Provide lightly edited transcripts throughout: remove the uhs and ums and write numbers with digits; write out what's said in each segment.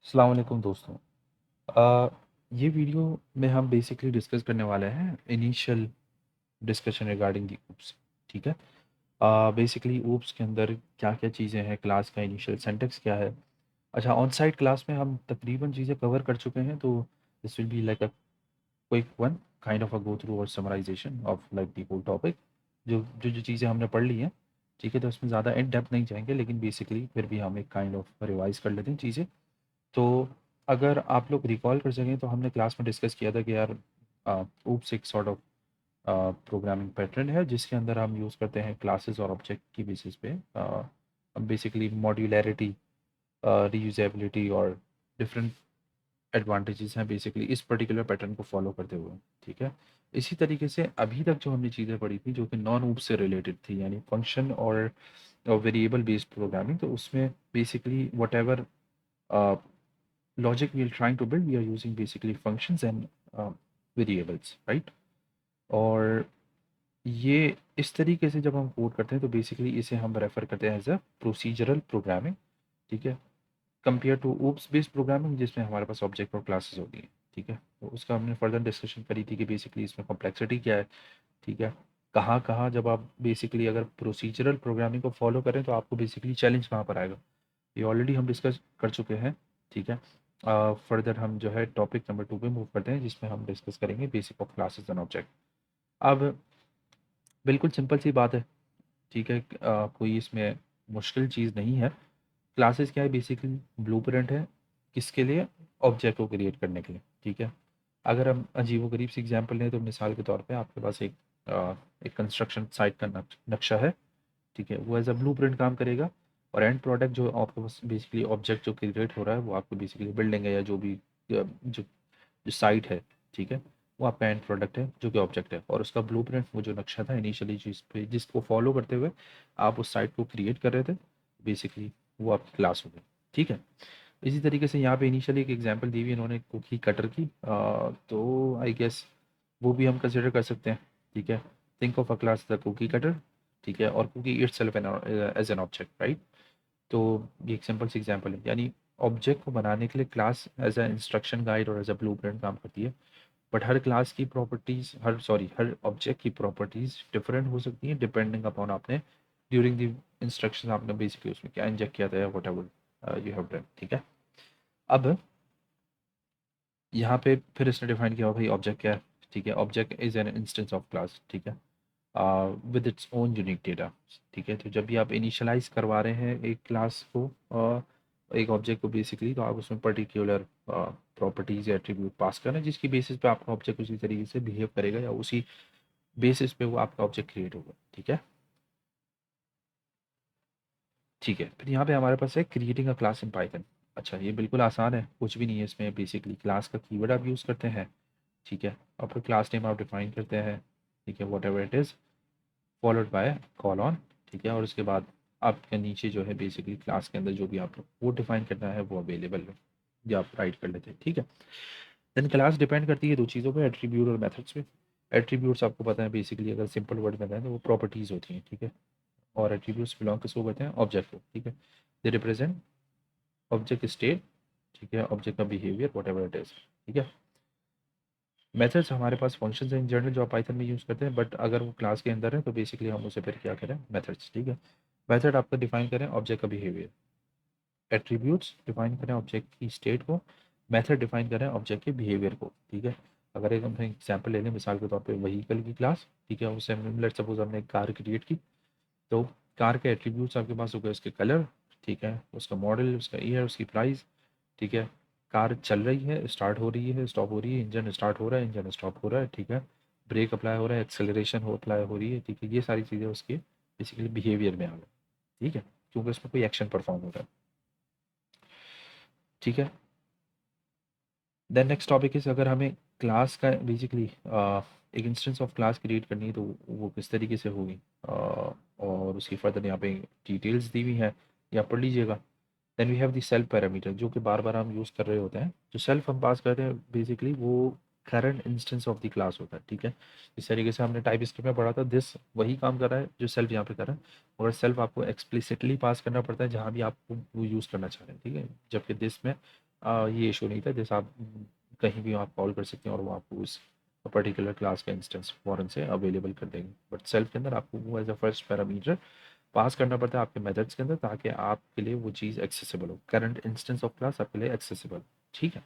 अस्सलाम वालेकुम दोस्तों। अ, ये वीडियो में हम बेसिकली डिस्कस करने वाले हैं initial discussion regarding the oops. ठीक है। बेसिकली ऊप्स के अंदर क्या क्या चीज़ें हैं, क्लास का इनिशियल सिंटैक्स क्या है। अच्छा, ऑन साइट क्लास में हम तकरीबन चीज़ें कवर कर चुके हैं, तो this will be like a quick one, kind of a go through और summarization of like the whole topic. जो चीज़ें हमने पढ़ ली हैं, ठीक है, तो उसमें ज़्यादा इन डेप्थ नहीं जाएंगे, लेकिन बेसिकली फिर भी हम एक काइंड ऑफ रिवाइज कर लेते हैं चीज़ें। तो अगर आप लोग रिकॉल कर सकें, तो हमने क्लास में डिस्कस किया था कि यार ऊप्स एक सॉर्ट ऑफ प्रोग्रामिंग पैटर्न है जिसके अंदर हम यूज़ करते हैं क्लासेस और ऑब्जेक्ट की बेसिस पे बेसिकली मॉड्यूलैरिटी, रीयूजेबिलिटी और डिफरेंट एडवांटेजेस हैं बेसिकली इस पर्टिकुलर पैटर्न को फॉलो करते हुए। ठीक है। इसी तरीके से अभी तक जो हमने चीज़ें पढ़ी थी जो कि नॉन ऊप से रिलेटेड थी, यानी फंक्शन और वेरिएबल बेस्ड प्रोग्रामिंग, तो उसमें basically what ever logic we are trying to build, we are using basically functions and variables, right? और ये इस तरीके से जब हम कोड करते हैं तो बेसिकली इसे हम रेफर करते हैं एज अ प्रोसीजरल प्रोग्रामिंग। ठीक है। Compare to OOPs based programming जिसमें हमारे पास ऑब्जेक्ट और क्लासेस होती हैं। ठीक है। तो उसका हमने फर्दर डिस्कशन करी थी कि बेसिकली इसमें कॉम्प्लेक्सिटी क्या है। ठीक है। कहाँ कहाँ जब आप बेसिकली अगर प्रोसीजरल प्रोग्रामिंग को फॉलो करें तो आपको बेसिकली चैलेंज कहाँ पर आएगा, ये ऑलरेडी हम डिस्कस कर चुके हैं। ठीक है। फर्दर हम जो है टॉपिक नंबर 2 पे मूव करते हैं जिसमें हम डिस्कस करेंगे basic of classes and object. अब बिल्कुल सिंपल सी बात है। ठीक है। कोई इसमें मुश्किल चीज़ नहीं है। क्लासेस क्या है, बेसिकली ब्लूप्रिंट है किसके लिए, ऑब्जेक्ट को क्रिएट करने के लिए। ठीक है। अगर हम अजीबो गरीब सी एग्जांपल लें तो मिसाल के तौर पे आपके पास एक कंस्ट्रक्शन साइट का नक्शा है। ठीक है। वो एज अ ब्लूप्रिंट काम करेगा और एंड प्रोडक्ट जो आपके पास बेसिकली ऑब्जेक्ट जो क्रिएट हो रहा है वो आपको बेसिकली बिल्डिंग है या जो भी जो जो साइट है। ठीक है। वो आपका एंड प्रोडक्ट है जो कि ऑब्जेक्ट है, और उसका ब्लूप्रिंट वो जो नक्शा था इनिशियली जिस पे जिसको फॉलो करते हुए आप उस साइट को क्रिएट कर रहे थे, बेसिकली वो आपकी क्लास हो गई। ठीक है। इसी तरीके से यहाँ पे इनिशियली एक एग्जांपल दी हुई इन्होंने कुकी कटर की, तो आई गेस वो भी हम कंसिडर कर सकते हैं। ठीक है। Think of a class the cookie cutter. ठीक है। और cookie itself as an object, right. तो ये एक सिंपल सी एग्जांपल है, यानी ऑब्जेक्ट को बनाने के लिए class as a instruction guide और एज अ ब्लूप्रिंट काम करती है। बट हर क्लास की प्रॉपर्टीज हर ऑब्जेक्ट की प्रॉपर्टीज डिफरेंट हो सकती हैं डिपेंडिंग अपॉन आपने ड्यूरिंग द इंस्ट्रक्शन आपने बेसिकली उसमें क्या इंजेक्ट किया था या whatever you have done. ठीक है। अब यहाँ पे फिर इसने डिफाइन किया भाई ऑब्जेक्ट क्या है। ठीक है। Object is an instance of class. ठीक है। With its own unique data. ठीक है। तो जब भी आप इनिशियलाइज करवा रहे हैं एक क्लास को, एक ऑब्जेक्ट को बेसिकली, तो आप उसमें पर्टिकुलर प्रॉपर्टीज या एट्रीब्यूट पास कर रहे हैं जिसकी बेसिस पे आपका ऑब्जेक्ट उसी तरीके से बिहेव करेगा या उसी बेसिस पे वो आपका ऑब्जेक्ट क्रिएट होगा। ठीक है। ठीक है। फिर यहाँ पे हमारे पास है creating a class in Python. अच्छा, ये बिल्कुल आसान है, कुछ भी नहीं है इसमें, बेसिकली क्लास का कीवर्ड आप यूज़ करते हैं। ठीक है। और फिर क्लास नेम आप डिफाइन करते हैं। ठीक है। What ever it is followed by call on. ठीक है। और उसके बाद आपके नीचे जो है बेसिकली क्लास के अंदर जो भी आप वो डिफाइन करना है वो अवेलेबल है, जो आप राइट कर लेते हैं। ठीक है। देन क्लास डिपेंड करती है दो चीज़ों पे, एट्रीब्यूट और मेथड्स पे। एट्रीब्यूट्स आपको पता है बेसिकली, अगर सिंपल वर्ड में बताएं तो वो प्रॉपर्टीज़ होती हैं। ठीक है। और एट्रीब्यूट्स बिलोंग किसको करते हैं, ऑब्जेक्ट को। ठीक है। They represent object state. ठीक है। ऑब्जेक्ट का behaviour what ever it is. ठीक है। मेथड्स हमारे पास फंक्शंस हैं इन जनरल जो आप पाइथन में यूज़ करते हैं, बट अगर वो क्लास के अंदर है तो बेसिकली हम उसे फिर क्या करें, मेथड्स। ठीक है। मेथड आपका डिफाइन करें ऑब्जेक्ट का बिहेवियर, एट्रीब्यूट्स डिफाइन करें ऑब्जेक्ट की स्टेट को, मेथड डिफाइन करें ऑब्जेक्ट के बिहेवियर को। ठीक है। अगर एक हम एग्जाम्पल ले लें मिसाल के तौर पे व्हीकल की क्लास। ठीक है। उससे लेट सपोज हमने एक कार क्रिएट की, तो कार के एट्रीब्यूट्स आपके पास हो गए उसके कलर। ठीक है। उसका मॉडल, उसका ईयर, उसकी प्राइस। ठीक है। कार चल रही है, स्टार्ट हो रही है, स्टॉप हो रही है, इंजन स्टार्ट हो रहा है, इंजन स्टॉप हो रहा है। ठीक है। ब्रेक अप्लाई हो रहा है, एक्सेलरेशन हो अप्लाई हो रही है। ठीक है। ये सारी चीज़ें उसके बेसिकली बिहेवियर में आ गई। ठीक है। क्योंकि उसमें कोई एक्शन परफॉर्म हो रहा है। ठीक है। देन नेक्स्ट टॉपिक इज, अगर हमें क्लास का बेसिकली एक इंस्टेंस ऑफ क्लास क्रिएट करनी है तो वो किस तरीके से होगी, और उसकी फर्दर यहाँ पे डिटेल्स दी हुई हैं, या पढ़ लीजिएगा। Then we have the self parameter जो कि बार बार हम यूज़ कर रहे होते हैं। जो सेल्फ हम पास करते हैं बेसिकली वो current instance of the class होता है। ठीक है। इस तरीके से हमने टाइप स्क्रिप्ट में पढ़ा था, दिस वही काम कर रहा है जो सेल्फ यहाँ पे कर रहा है, मगर सेल्फ आपको एक्सप्लिसिटली पास करना पड़ता है जहाँ भी आपको वो यूज़ करना चाह रहे हैं। ठीक है। जबकि दिस में ये इशू नहीं था, जैसे आप कहीं भी आप कॉल कर सकते हैं और वो आपको उस पर्टिकुलर क्लास का इंस्टेंस फ़ौरन से अवेलेबल कर देंगे। बट सेल्फ के अंदर आपको वो as a first parameter pass करना पड़ता है आपके मेथड्स के अंदर, ताकि आपके लिए वो चीज़ एक्सेसिबल हो, करंट इंस्टेंस ऑफ क्लास आपके लिए एक्सेसिबल। ठीक है।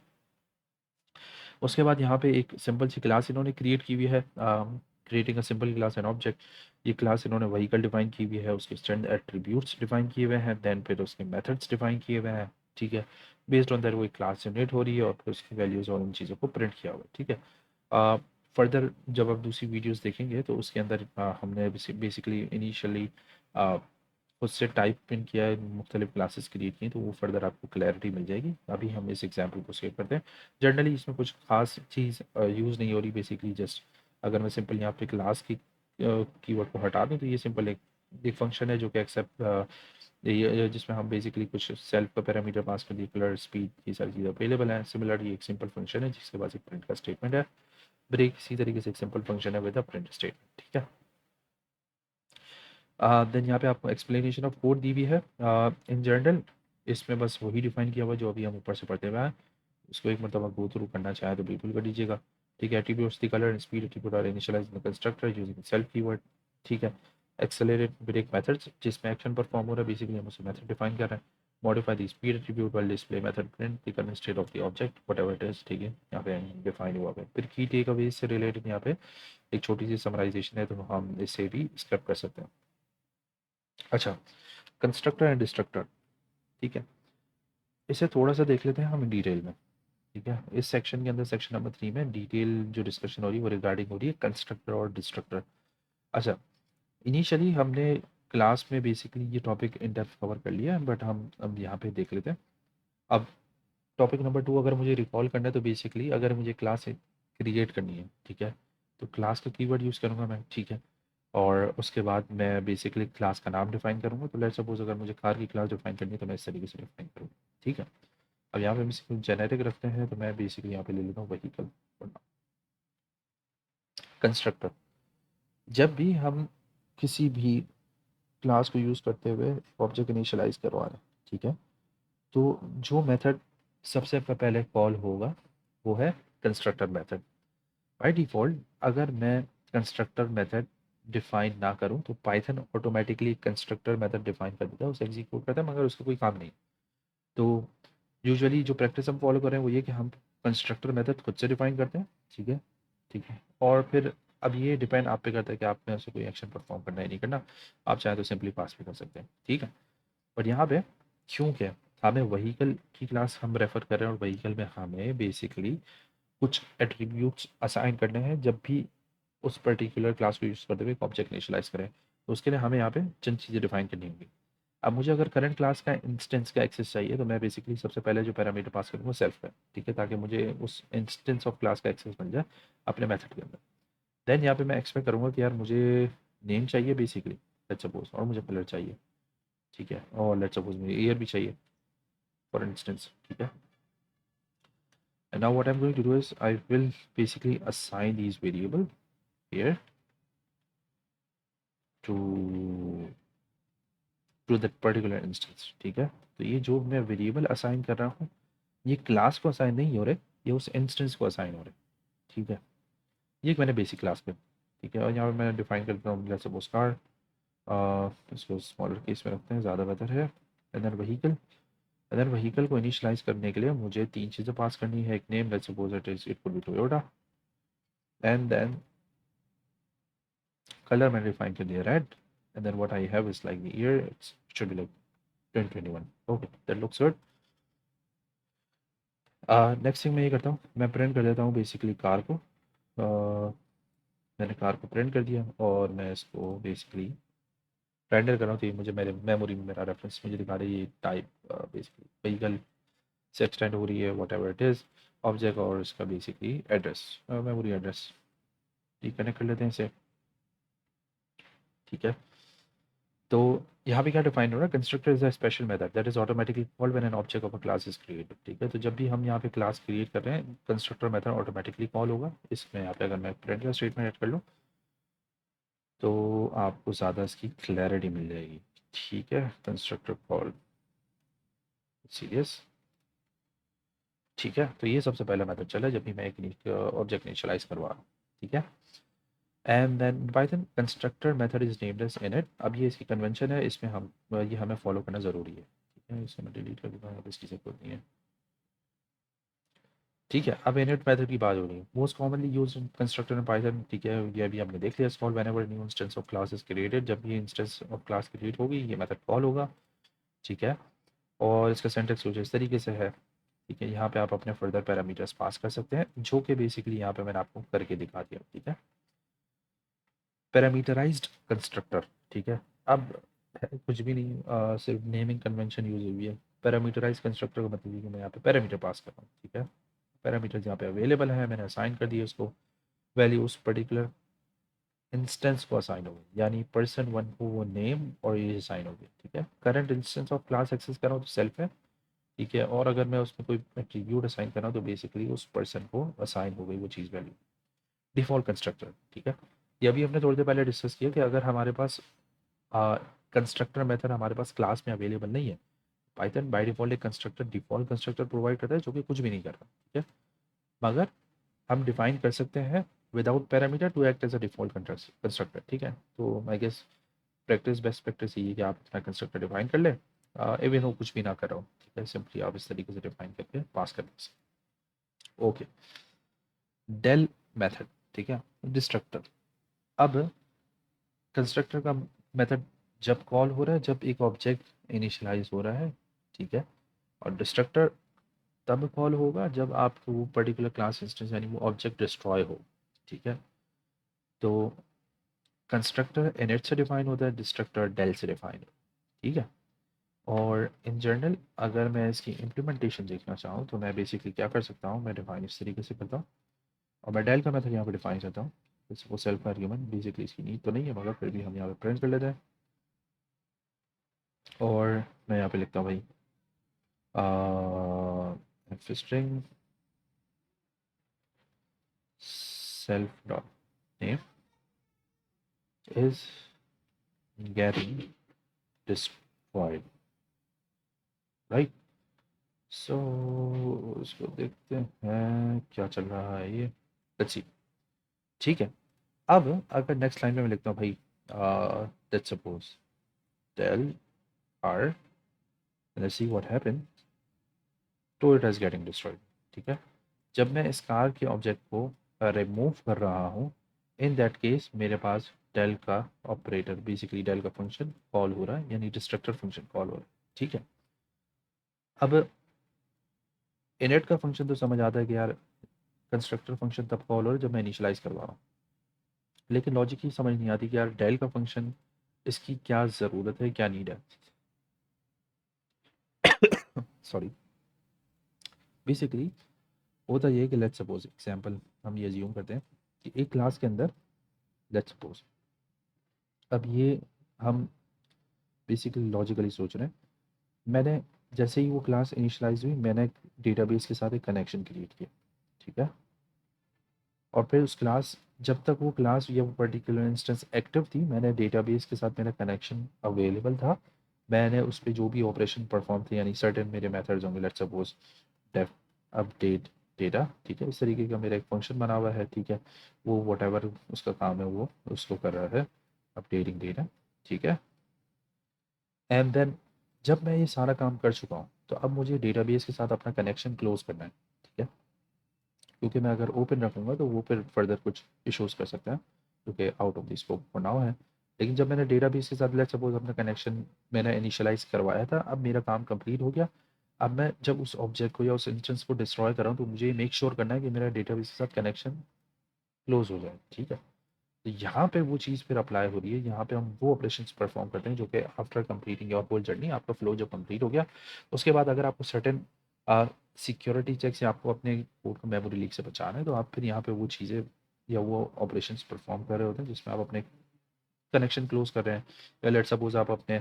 उसके बाद यहाँ पे एक सिंपल सी क्लास इन्होंने क्रिएट की हुई है, creating a simple class and object. ये क्लास इन्होंने व्हीकल डिफाइन की हुई है, उसके स्टैंड एट्रीब्यूट्स डिफाइन किए हुए हैं, देन फिर उसके मेथड्स डिफाइन किए हुए हैं। ठीक है। बेस्ड ऑन दैट वो एक क्लास जनरेट हो रही है और फिर उसकी वैल्यूज़ और उन चीज़ों को प्रिंट किया हुआ है। ठीक है। फर्दर जब आप दूसरी वीडियोस देखेंगे तो उसके अंदर हमने बेसिकली इनिशियली उससे टाइप इन किया है, मुख्तलिफ क्लासेस क्रिएट की, तो वो फर्दर आपको क्लैरिटी मिल जाएगी। अभी हम इस एग्जांपल को सेव करते हैं। जनरली इसमें कुछ खास चीज़ यूज़ नहीं हो रही, बेसिकली जस्ट अगर मैं सिंपल यहाँ पे क्लास की कीवर्ड को हटा दूँ तो ये सिंपल एक फंक्शन है जो कि एक्सेप्ट ये जिसमें हम बेसिकली कुछ सेल्फ का पैरामीटर पास कर दिए, कलर, स्पीड, ये सारी चीज़ें अवेलेबल हैं। सिमिलरली एक सिंपल फंक्शन है जिसके पास एक प्रिंट का स्टेटमेंट है। ब्रेक इसी तरीके से एक सिंपल फंक्शन है विद अ प्रिंट स्टेटमेंट। ठीक है। देन यहाँ पे आपको एक्सप्लेनेशन ऑफ कोड दी हुई है इन जनरल। इसमें बस वही डिफाइन किया हुआ जो अभी हम ऊपर से पढ़ते हुए हैं। उसको एक मरतबा गो थ्रू करना चाहे तो बिल्कुल कर दीजिएगा। ठीक है। Attributes the colour and speed attribute are initialised in the constructor using self keyword. ठीक है। एक्सेलरेट ब्रेक मेथड्स, जिसमें एक्शन परफॉर्म हो रहा है, बेसिकली हम उसमें मेथड डिफाइन कर रहे हैं। Modify the speed attribute while display method print the current state of the object whatever it is. ठीक है। यहाँ पे डिफाइन हुआ है। फिर की टेक अवे से रिलेटेड यहाँ पे एक छोटी सी समराइजेशन है, तो हम इसे भी स्क्रैप कर सकते हैं। अच्छा, कंस्ट्रक्टर एंड डिस्ट्रक्टर। ठीक है। इसे थोड़ा सा देख लेते हैं हम डिटेल में। ठीक है। इस सेक्शन के अंदर सेक्शन नंबर 3 में डिटेल जो डिस्कशन हो रही है वो रिगार्डिंग हो रही है कंस्ट्रक्टर और डिस्ट्रक्टर। अच्छा, इनिशियली हमने क्लास में बेसिकली ये टॉपिक इन डेप्थ कवर कर लिया है, बट हम अब यहाँ पे देख लेते हैं। अब टॉपिक नंबर 2 अगर मुझे रिकॉल करना है तो बेसिकली अगर मुझे क्लास क्रिएट करनी है, ठीक है, तो क्लास का कीवर्ड यूज़ करूँगा मैं। ठीक है। और उसके बाद मैं बेसिकली क्लास का नाम डिफाइन करूँगा। तो लेट्स सपोज अगर मुझे कार की क्लास डिफाइन करनी है तो मैं इस तरीके से डिफाइन करूँगा। ठीक है। अब यहाँ पे हम जेनेरिक रखते हैं, तो मैं बेसिकली यहाँ पे ले लेता हूँ व्हीकल। कंस्ट्रक्टर, जब भी हम किसी भी क्लास को यूज़ करते हुए ऑब्जेक्ट इनिशियलाइज करवा रहे हैं, ठीक है, तो जो मेथड सबसे पहले कॉल होगा वो है कंस्ट्रक्टर मेथड। बाय डिफ़ॉल्ट अगर मैं कंस्ट्रक्टर मेथड डिफाइन ना करूं तो Python automatically constructor method define कर देता है, उसे एग्जीक्यूट करता है, मगर उसका कोई काम नहीं। तो यूजुअली जो प्रैक्टिस हम फॉलो कर रहे हैं वो ये कि हम कंस्ट्रक्टर मेथड खुद से डिफाइन करते हैं। ठीक है। ठीक है। और फिर अब ये डिपेंड आप पे करता है कि आपने उसे कोई एक्शन परफॉर्म करना है नहीं करना। आप चाहें तो सिंपली पास भी कर सकते हैं। ठीक है। बट यहाँ पे क्योंकि हमें व्हीकल की क्लास हम रेफर कर रहे हैं और व्हीकल में हमें बेसिकली कुछ एट्रीब्यूट्स असाइन करने हैं जब भी उस पर्टिकुलर क्लास को यूज़ करते हुए एक ऑब्जेक्ट इनिशियलाइज़ करें, तो उसके लिए हमें यहाँ पे चंद चीज़ें डिफाइन करनी होंगी। अब मुझे अगर करंट क्लास का इंस्टेंस का एक्सेस चाहिए तो मैं बेसिकली सबसे पहले जो पैरामीटर पास करूँगा सेल्फ है। ठीक है, ताकि मुझे उस इंस्टेंस ऑफ क्लास का एक्सेस मिल जाए अपने मेथड के अंदर। देन यहाँ पे मैं एक्सपेक्ट करूँगा कि यार मुझे नेम चाहिए बेसिकली, लेट्स सपोज, और मुझे कलर चाहिए। ठीक है। और लेट्स सपोज मुझे ईयर भी चाहिए फॉर इंस्टेंस। ठीक है। And now what I am going to do is I will basically assign these variable here to that particular instance. ठीक है। तो ये जो मैं वेरिएबल असाइन कर रहा हूँ ये क्लास को असाइन नहीं हो रहे, ये उस इंस्टेंस को असाइन हो रहे। ठीक है। ये एक मैंने बेसिक क्लास पे। ठीक है। और यहाँ पे मैं डिफाइन करता हूँ लेट्स सपोज कार, इसको स्मॉलर केस में रखते हैं, ज़्यादा बेहतर है। And then vehicle, and then vehicle को इनिशियलाइज करने के लिए मुझे तीन चीज़ें पास करनी है। एक name, let's suppose it could be Toyota. And then colour मैंने डिफाइन कर दिया red. And then what I have is like the year, it's should be like 2021। Okay, that looks good. Next thing मैं ये करता हूँ, मैं print कर देता हूँ बेसिकली कार को। मैंने कार को प्रिंट कर दिया और मैं इसको बेसिकली रेंडर कर रहा हूँ, तो ये मुझे मेरे मेमोरी में मेरा रेफरेंस मुझे दिखा रही है ये टाइप बेसिकली व्हीकल से एक्सटेंड हो रही है what ever it is object, और इसका बेसिकली एड्रेस, मेमोरी एड्रेस। ठीक, कनेक्ट कर लेते हैं इसे। ठीक है। तो यहाँ पे क्या डिफाइन हो रहा है, constructor is a special method that is automatically called when an object of a class is created. ठीक है। तो जब भी हम यहाँ पे क्लास क्रिएट कर रहे हैं कंस्ट्रक्टर मेथड ऑटोमेटिकली कॉल होगा। इसमें यहाँ पे अगर मैं प्रिंट का स्टेटमेंट ऐड कर लूँ तो आपको ज़्यादा इसकी क्लैरिटी मिल जाएगी। ठीक है। Constructor call serious. ठीक है, तो ये सबसे पहला मेथड चला जब भी मैं एक ऑब्जेक्ट इनिशियलाइज़ करवा रहा हूँ, ठीक है। And then Python constructor method is named as init. अब ये इसकी कन्वेंशन है, इसमें हम ये हमें फॉलो करना ज़रूरी है, ठीक है। इसे मैं डिलीट कर दूँगा, अब इसकी ज़रूरत नहीं है, ठीक है। अब इनिट मेथड की बात हो रही है, most commonly used in constructor in Python, ठीक है। ये अभी हमने देख लिया, call whenever new instance of class is created, जब भी इंस्टेंस ऑफ क्लास क्रिएट होगी ये मेथड कॉल होगा, ठीक है। और इसका सिंटैक्स कुछ इस तरीके से है, ठीक है। यहाँ पे आप अपने फर्दर पैरामीटर्स पास कर सकते हैं, जो कि बेसिकली यहाँ पे मैंने आपको करके दिखा दिया, ठीक है। पैरामीटराइज्ड कंस्ट्रक्टर, ठीक है। अब कुछ भी नहीं, सिर्फ नेमिंग कन्वेंशन यूज हुई है। पैरामीटराइज कंस्ट्रक्टर का मतलब है कि मैं यहाँ पे पैरामीटर पास कर रहा हूँ, ठीक है। पैरामीटर्स यहाँ पे अवेलेबल है, मैंने असाइन कर दिया उसको वैल्यू, उस पर्टिकुलर इंस्टेंस को असाइन हो गई, यानी पर्सन वन को वो नेम और ये असाइन हो गई, ठीक है। Current instance of class access कर रहा हूँ तो सेल्फ है, ठीक है। और अगर मैं उसमें कोई एट्रीब्यूट असाइन कर रहा हूँ तो बेसिकली उस पर्सन को असाइन हो गई वो चीज़ वैल्यू। डिफ़ॉल्ट कंस्ट्रक्टर, ठीक है। ये अभी हमने थोड़ी देर पहले डिस्कस किया कि अगर हमारे पास कंस्ट्रक्टर मेथड हमारे पास क्लास में अवेलेबल नहीं है, पाइथन बाय डिफ़ॉल्ट एक कंस्ट्रक्टर डिफ़ॉल्ट कंस्ट्रक्टर प्रोवाइड करता है जो कि कुछ भी नहीं कर रहा, ठीक है। मगर हम डिफाइन कर सकते हैं without parameter to act as a default constructor, ठीक है। तो I guess practice best practice ये है कि आप अपना कंस्ट्रक्टर डिफाइन कर लें, इवन वो कुछ भी ना कर रहा हो, ठीक है। सिंपली आप इस तरीके से डिफाइन करके पास कर दें। ओके, डेल मेथड, ठीक है। डिस्ट्रक्टर, अब कंस्ट्रक्टर का मेथड जब कॉल हो रहा है जब एक ऑब्जेक्ट इनिशियलाइज हो रहा है, ठीक है। और डिस्ट्रक्टर तब कॉल होगा जब आपको वो पर्टिकुलर क्लास इंस्टेंस यानी वो ऑब्जेक्ट डिस्ट्रॉय हो, ठीक है। तो कंस्ट्रक्टर इनिट से डिफाइन होता है, डिस्ट्रक्टर डेल से डिफाइन है, ठीक है। और इन जनरल अगर मैं इसकी इम्प्लीमेंटेशन देखना चाहूँ तो मैं बेसिकली क्या कर सकता हूँ, मैं डिफाइन इस तरीके से करता हूँ और मैं डेल का मेथड यहाँ पे डिफाइन करता हूँ। वो सेल्फ आर्ग्यूमेंट बेसिकली इसकी नीड तो नहीं है, मगर फिर भी हम यहाँ पे प्रिंट कर लेते हैं। और मैं यहाँ पे लिखता हूँ भाई string self dot name is getting destroyed, right. So इसको देखते हैं क्या चल रहा है ये, लेट्स सी, ठीक है। अब अगर नेक्स्ट लाइन में मैं लिखता हूँ भाई let's suppose tell R, let's see what happen, तो इट इज गेटिंग डिस्ट्रॉयड, ठीक है। जब मैं इस कार के ऑब्जेक्ट को रिमूव कर रहा हूँ, इन दैट केस मेरे पास डेल का ऑपरेटर बेसिकली डेल का फंक्शन कॉल हो रहा है, यानी डिस्ट्रक्टर फंक्शन कॉल हो रहा है, ठीक है। अब इनिट का फंक्शन तो समझ आता है कि यार कंस्ट्रक्टर फंक्शन तब कॉल हो रहा है जब मैं इनिशियलाइज करवा रहा हूँ, लेकिन लॉजिक ही समझ नहीं आती कि यार डेल का फंक्शन इसकी क्या ज़रूरत है, क्या नीड है। सॉरी, बेसिकली होता ये है कि लेट्स सपोज एग्जांपल हम ये अज्यूम करते हैं कि एक क्लास के अंदर लेट्स सपोज, अब ये हम बेसिकली लॉजिकली सोच रहे हैं, मैंने जैसे ही वो क्लास इनिशियलाइज हुई मैंने डेटाबेस के साथ एक कनेक्शन क्रिएट किया, ठीक है। और फिर उस क्लास, जब तक वो क्लास या वो पर्टिकुलर इंस्टेंस एक्टिव थी, मैंने डेटाबेस के साथ मेरा कनेक्शन अवेलेबल था, मैंने उस पर जो भी ऑपरेशन परफॉर्म थे यानी सर्टेन मेरे मेथड्स होंगे, let's suppose def update data, ठीक है। इस तरीके का मेरा एक फंक्शन बना हुआ है, ठीक है। वो वट उसका काम है वो उसको कर रहा है, अपडेटिंग डेटा, ठीक है। एंड देन जब मैं ये सारा काम कर चुका हूँ तो अब मुझे डेटाबेस के साथ अपना कनेक्शन क्लोज करना है, ठीक है। क्योंकि मैं अगर ओपन रखूँगा तो वो फिर फर्दर कुछ इश्यूज़ कर सकता है जो कि out of the scope for now है। लेकिन जब मैंने डेटाबेस के साथ लेट्स सपोज अपना कनेक्शन मैंने इनिशियलाइज़ करवाया था, अब मेरा काम कंप्लीट हो गया। अब मैं जब उस ऑब्जेक्ट को या उस इंस्टेंस को डिस्ट्रॉय कर रहा हूँ तो मुझे मेक श्योर करना है कि मेरा डेटाबेस के साथ कनेक्शन क्लोज हो जाए, ठीक है। तो यहाँ पे वो चीज़ फिर अप्लाई हो रही है, यहाँ पे हम वो ऑपरेशंस परफॉर्म करते हैं जो कि after completing your whole journey, आपका फ्लो जब कंप्लीट हो गया उसके बाद अगर आपको सर्टेन सिक्योरिटी चेक से आपको अपने कोड को मेमोरी लीक से बचाना है तो आप फिर यहाँ पे वो चीज़ें या वो ऑपरेशंस परफॉर्म कर रहे होते हैं जिसमें आप अपने कनेक्शन क्लोज कर रहे हैं, या लेट सपोज आप अपने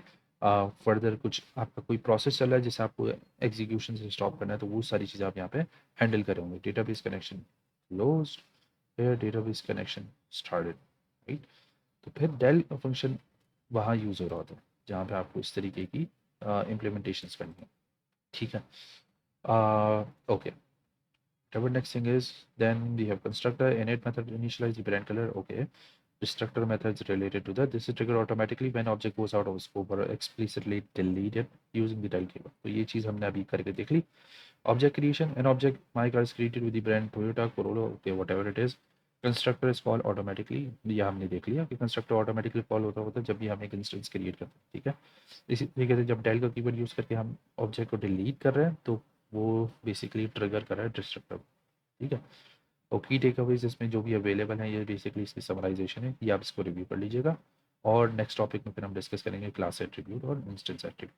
फर्दर कुछ आपका कोई प्रोसेस चल रहा है जिसे आपको एग्जीक्यूशन से स्टॉप करना है, तो वो सारी चीज़ें आप यहाँ पे हैंडल कर रहे होंगे। डेटाबेस कनेक्शन क्लोज, फिर डेटाबेस कनेक्शन स्टार्टेड, राइट। तो फिर डेल फंक्शन वहाँ यूज़ हो रहा होता है जहाँ पे आपको इस तरीके की इम्प्लीमेंटेशंस करनी है, ठीक है। Okay, Whatever next thing is, then we have constructor init method initialize the brand color. Okay, destructor methods related to that. This is triggered automatically when object goes out of scope or explicitly deleted using the del keyword. तो ये चीज़ हमने अभी करके देख ली. Object creation, an object my car is created with the brand Toyota Corolla, okay whatever it is. Constructor is call automatically. ये हमने देख लिया कि constructor automatically कॉल होता है जब भी हम एक इंस्टेंस क्रिएट करते हैं. ठीक है, इसी तरीके से जब del का कीवर्ड यूज़ करके हम ऑब्जेक्ट को डिलीट कर रहे हैं तो वो बेसिकली ट्रिगर कर रहा है डिस्ट्रक्टर. ठीक है, और की टेक अवेज इसमें जो भी अवेलेबल है ये बेसिकली इसकी समराइजेशन है, ये आप इसको रिव्यू कर लीजिएगा. और नेक्स्ट टॉपिक में फिर हम डिस्कस करेंगे क्लास एट्रीब्यूट और इंस्टेंस एट्रीब्यूट.